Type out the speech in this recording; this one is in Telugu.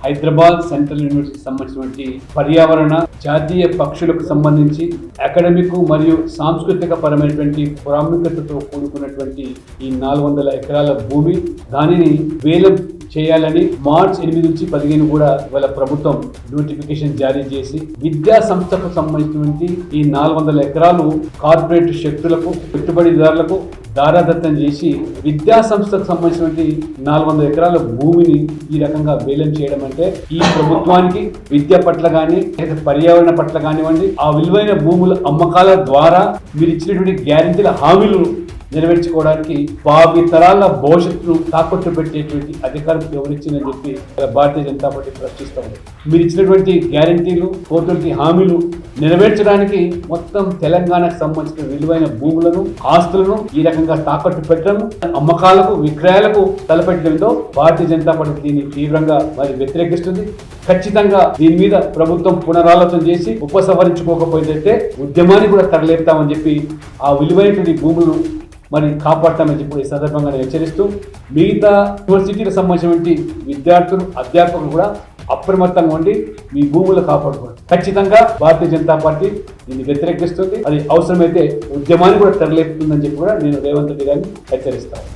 హైదరాబాద్ సెంట్రల్ యూనివర్సిటీకి సంబంధించినటువంటి పర్యావరణ జాతీయ పక్షులకు సంబంధించి అకాడమిక్ మరియు సాంస్కృతిక పరమైనటువంటి ప్రాముఖ్యతతో కూడుకున్నటువంటి ఈ 400 ఎకరాల భూమి, దానిని వేలం చేయాలని మార్చి 8 నుంచి 15 కూడా ఇవాళ ప్రభుత్వం నోటిఫికేషన్ జారీ చేసి విద్యా సంస్థకు సంబంధించినటువంటి ఈ 400 ఎకరాలు కార్పొరేట్ శక్తులకు, పెట్టుబడిదారులకు దారాదత్తం చేసి విద్యా సంస్థకు సంబంధించినటువంటి 400 ఎకరాల భూమిని ఈ రకంగా వేలం చేయడం అంటే ఈ ప్రభుత్వానికి విద్య పట్ల కానీ పర్యావరణ పట్ల కానివ్వండి, ఆ విలువైన భూముల అమ్మకాల ద్వారా మీరు ఇచ్చినటువంటి గ్యారెంటీల హామీలు నెరవేర్చుకోవడానికి భావితరాల భవిష్యత్తును తాకట్టు పెట్టేటువంటి అధికారం ఎవరిచ్చిందని చెప్పి భారతీయ జనతా పార్టీ ప్రశ్నిస్తూ ఉంది. మీరు ఇచ్చినటువంటి గ్యారెంటీలు, కోర్టులకి హామీలు నెరవేర్చడానికి మొత్తం తెలంగాణకు సంబంధించిన విలువైన భూములను, ఆస్తులను ఈ రకంగా తాకట్టు పెట్టడం, అమ్మకాలకు, విక్రయాలకు తలపెట్టడంతో భారతీయ జనతా పార్టీ దీన్ని తీవ్రంగా మరి వ్యతిరేకిస్తుంది. ఖచ్చితంగా దీని మీద ప్రభుత్వం పునరాలోచన చేసి ఉపసంహరించుకోకపోతే ఉద్యమాన్ని కూడా తరలేపుతామని చెప్పి ఆ విలువైనటువంటి భూములను మరి కాపాడతామని చెప్పి ఈ సందర్భంగా హెచ్చరిస్తూ మిగతా యూనివర్సిటీకి సంబంధించినటువంటి విద్యార్థులు, అధ్యాపకులు కూడా అప్రమత్తంగా ఉండి మీ భూములు కాపాడుకోండి. ఖచ్చితంగా భారతీయ జనతా పార్టీ దీన్ని వ్యతిరేకిస్తుంది. అది అవసరమైతే ఉద్యమాన్ని కూడా తరలేపుతుందని చెప్పి కూడా నేను రేవంత్ రెడ్డి గారిని హెచ్చరిస్తాను.